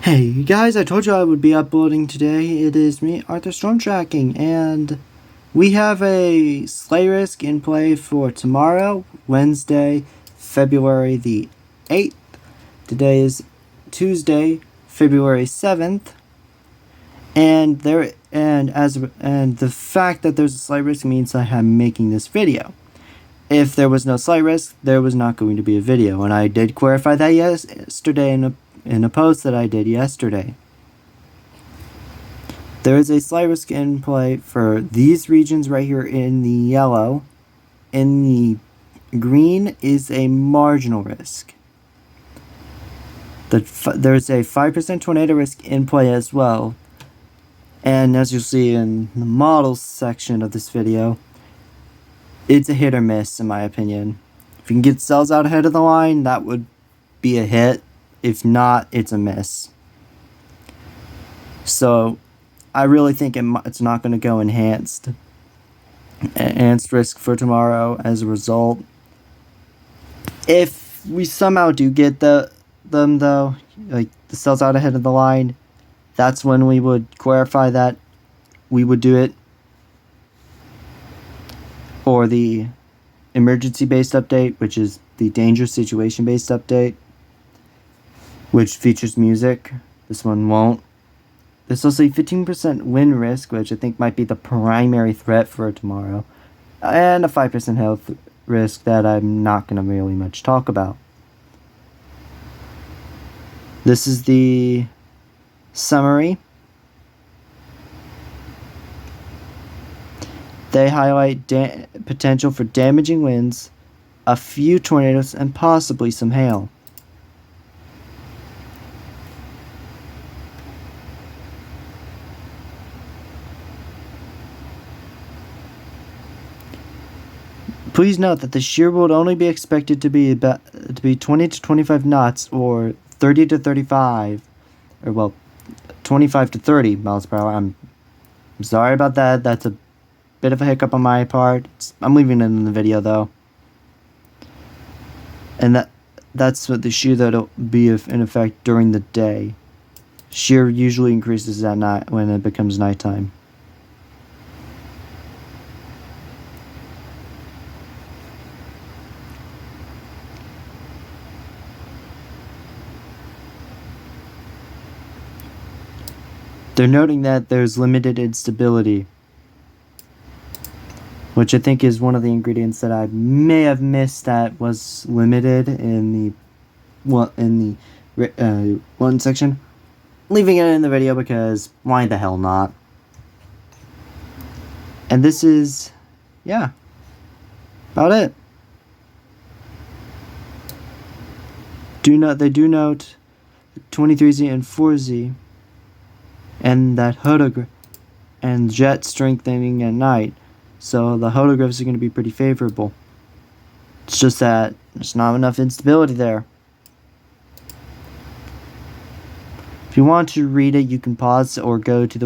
Hey guys, I told you I would be uploading today. It is me, Arthur Storm Tracking, and we have a sleigh risk in play for tomorrow, Wednesday, February the 8th. Today is Tuesday, February 7th, and the fact that there's a sleigh risk means I am making this video. If there was no sleigh risk, there was not going to be a video, and I did clarify that yesterday in a post that I did yesterday. There is a sleigh risk in play for these regions right here in the yellow. In the green is a marginal risk. There's a 5% tornado risk in play as well. And as you'll see in the models section of this video, it's a hit or miss in my opinion. If you can get cells out ahead of the line, that would be a hit. If not, it's a miss. So I really think it's not going to go enhanced risk for tomorrow as a result. If we somehow do get them though, like the cells out ahead of the line, that's when we would clarify that we would do it. Or the emergency based update, which is the dangerous situation based update, which features music. This one won't. There's also a 15% win risk, which I think might be the primary threat for tomorrow, and a 5% health risk that I'm not going to really much talk about. This is the summary. They highlight potential for damaging winds, a few tornadoes, and possibly some hail. Please note that the shear would only be expected to be 20 to 25 knots, or 30 to 35, or well, 25 to 30 miles per hour. I'm sorry about that. That's a bit of a hiccup on my part. I'm leaving it in the video though. And that's what the shear that'll be in effect during the day. Shear usually increases at night when it becomes nighttime. They're noting that there's limited instability, which I think is one of the ingredients that I may have missed that was limited in the one section. Leaving it in the video because why the hell not? And this is, yeah, about it. They do note 23Z and 4Z. And that hodograph and jet strengthening at night, so the hodographs are going to be pretty favorable. It's just that there's not enough instability there. If you want to read it, you can pause or go to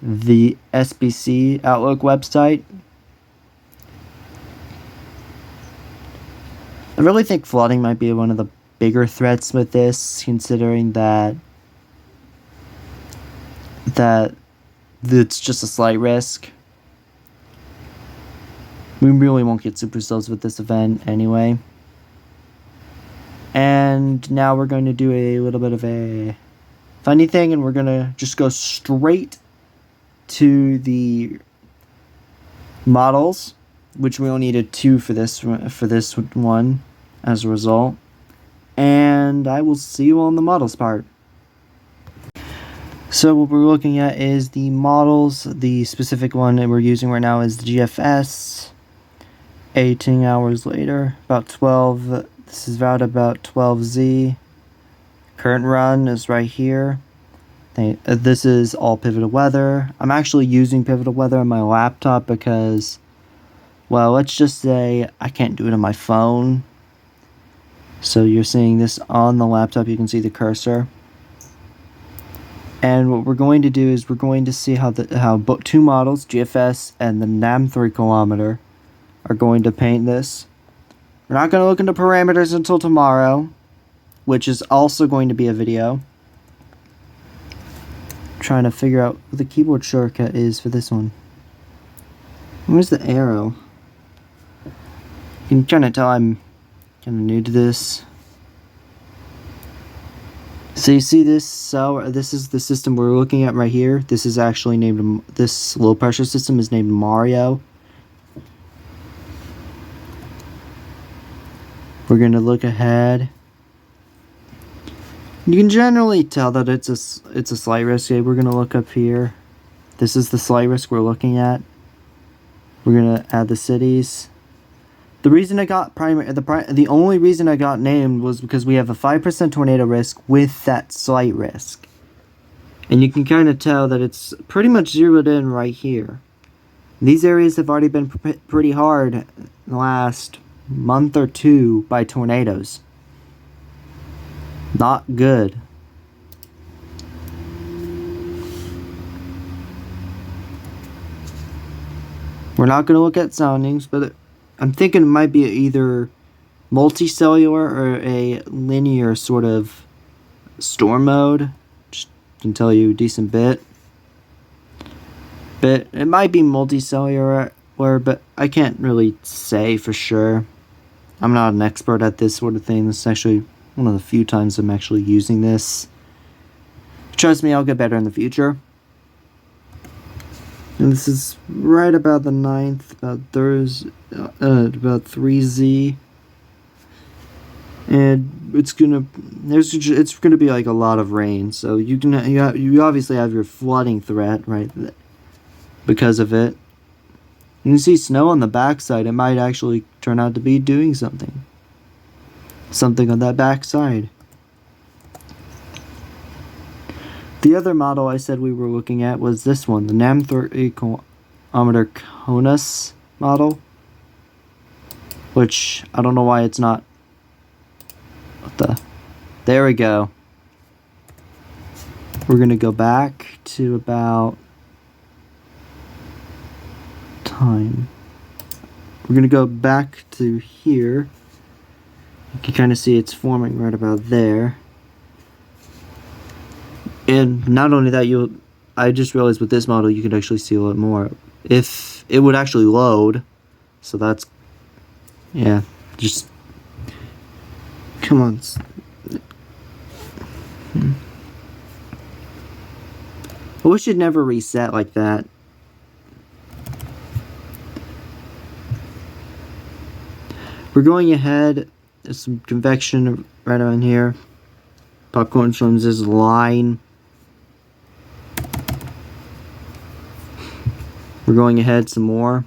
the SBC Outlook website. I really think flooding might be one of the bigger threats with this, considering that it's just a slight risk. We really won't get supercells with this event anyway. And now we're going to do a little bit of a funny thing, and we're going to just go straight to the models, which we only needed 2 for this one as a result. And I will see you on the models part. So what we're looking at is the models. The specific one that we're using right now is the GFS. 18 hours later, about 12. This is about 12Z. Current run is right here. This is all pivotal weather. I'm actually using pivotal weather on my laptop because, well, let's just say I can't do it on my phone. So you're seeing this on the laptop. You can see the cursor. And what we're going to do is we're going to see how 2 models, GFS and the NAM 3 kilometer, are going to paint this. We're not going to look into parameters until tomorrow. which is also going to be a video. Trying to figure out what the keyboard shortcut is for this one. Where's the arrow? You can kind of tell I'm kind of new to this. So you see this cell, this is the system we're looking at right here. This is actually named, this low pressure system is named Mario. We're going to look ahead. You can generally tell that it's a slight risk. Okay, we're going to look up here. This is the slight risk we're looking at. We're going to add the cities. The reason I got the only reason I got named was because we have a 5% tornado risk with that slight risk. And you can kind of tell that it's pretty much zeroed in right here. These areas have already been pretty hard in the last month or two by tornadoes. Not good. We're not going to look at soundings, but I'm thinking it might be either multicellular or a linear sort of storm mode. Just can tell you a decent bit. But it might be multicellular, but I can't really say for sure. I'm not an expert at this sort of thing. This is actually one of the few times I'm actually using this. Trust me, I'll get better in the future. And this is right about the 9th, about Thursday, about 3Z. And it's gonna be like a lot of rain, so you obviously have your flooding threat right because of it. You can see snow on the backside. It might actually turn out to be doing something on that backside. The other model I said we were looking at was this one, the NAM 30-kilometer CONUS model, which I don't know why it's not. There we go. We're gonna go back to about time. We're gonna go back to here. You can kind of see it's forming right about there. And not only that, I just realized with this model you could actually see a lot more. If it would actually load, so that's, yeah, just, come on. I wish it never reset like that. We're going ahead. There's some convection right around here. Popcorn storms is line. We're going ahead some more.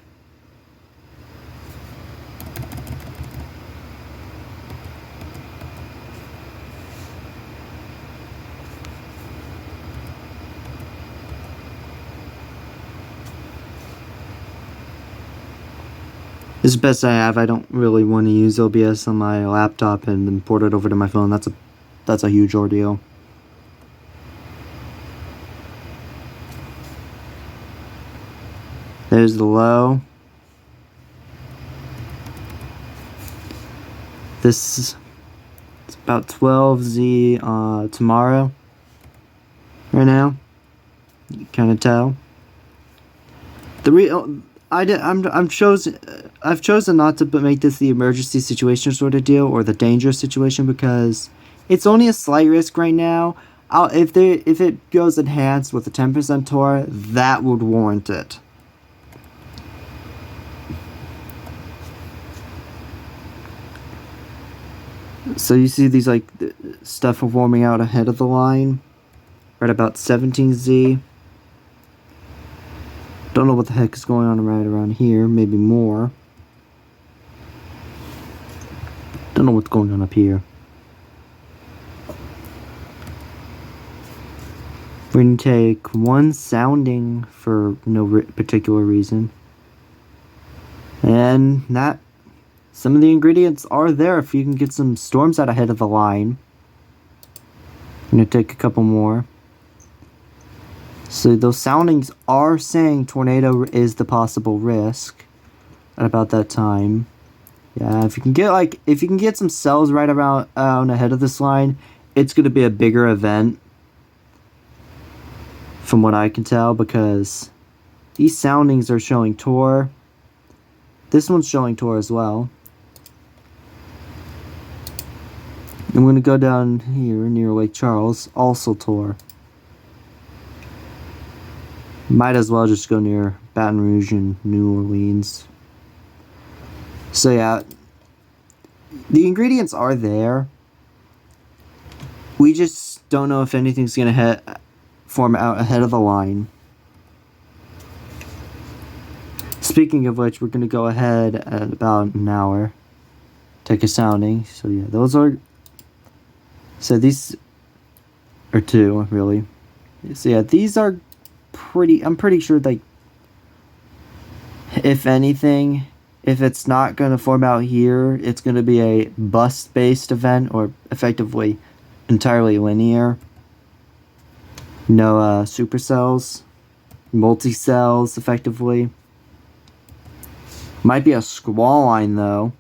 This is the best I have. I don't really want to use OBS on my laptop and then port it over to my phone. That's a huge ordeal. There's the low. It's about 12Z tomorrow. Right now, you can kind of tell. I've chosen not to make this the emergency situation sort of deal or the dangerous situation because it's only a slight risk right now. If it goes enhanced with a 10% TOR, that would warrant it. So you see these like stuff warming out ahead of the line, right about 17Z. Don't know what the heck is going on right around here. Maybe more. Don't know what's going on up here. We're going to take one sounding for no particular reason. And that, some of the ingredients are there if you can get some storms out ahead of the line. I'm going to take a couple more. So those soundings are saying tornado is the possible risk at about that time. Yeah, if you can get some cells right around ahead of this line, it's going to be a bigger event from what I can tell, because these soundings are showing Tor. This one's showing Tor as well. I'm going to go down here near Lake Charles, also Tor. Might as well just go near Baton Rouge and New Orleans. So yeah, the ingredients are there. We just don't know if anything's going to form out ahead of the line. Speaking of which, we're going to go ahead at about an hour. Take a sounding. So yeah, those are... So these are two, really. So yeah, these are pretty... I'm pretty sure, like, if anything, if it's not going to form out here, it's going to be a bus-based event, or effectively entirely linear. No supercells, multi-cells, effectively. Might be a squall line, though.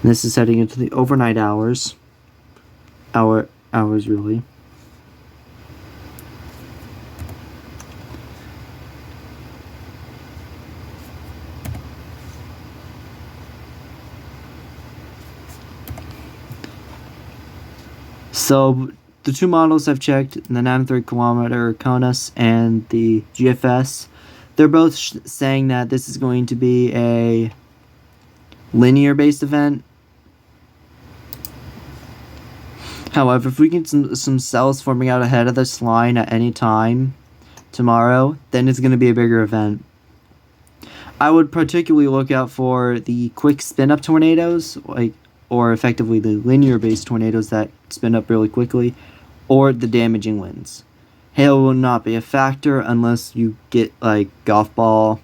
This is heading into the overnight hours. Hours, really. So, the two models I've checked, the 93 kilometer CONUS and the GFS, they're both saying that this is going to be a linear-based event. However, if we get some cells forming out ahead of this line at any time tomorrow, then it's going to be a bigger event. I would particularly look out for the quick spin-up tornadoes, or effectively the linear-based tornadoes that spin up really quickly, or the damaging winds. Hail will not be a factor unless you get like golf ball,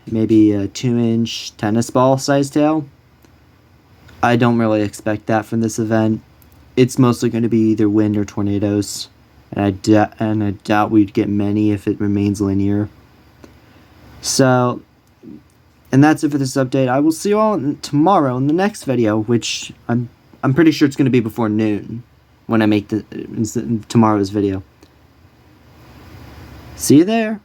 maybe a 2-inch tennis ball sized hail. I don't really expect that from this event. It's mostly going to be either wind or tornadoes, and I doubt we'd get many if it remains linear. So, and that's it for this update. I will see you all tomorrow in the next video, which I'm pretty sure it's going to be before noon when I make tomorrow's video. See you there.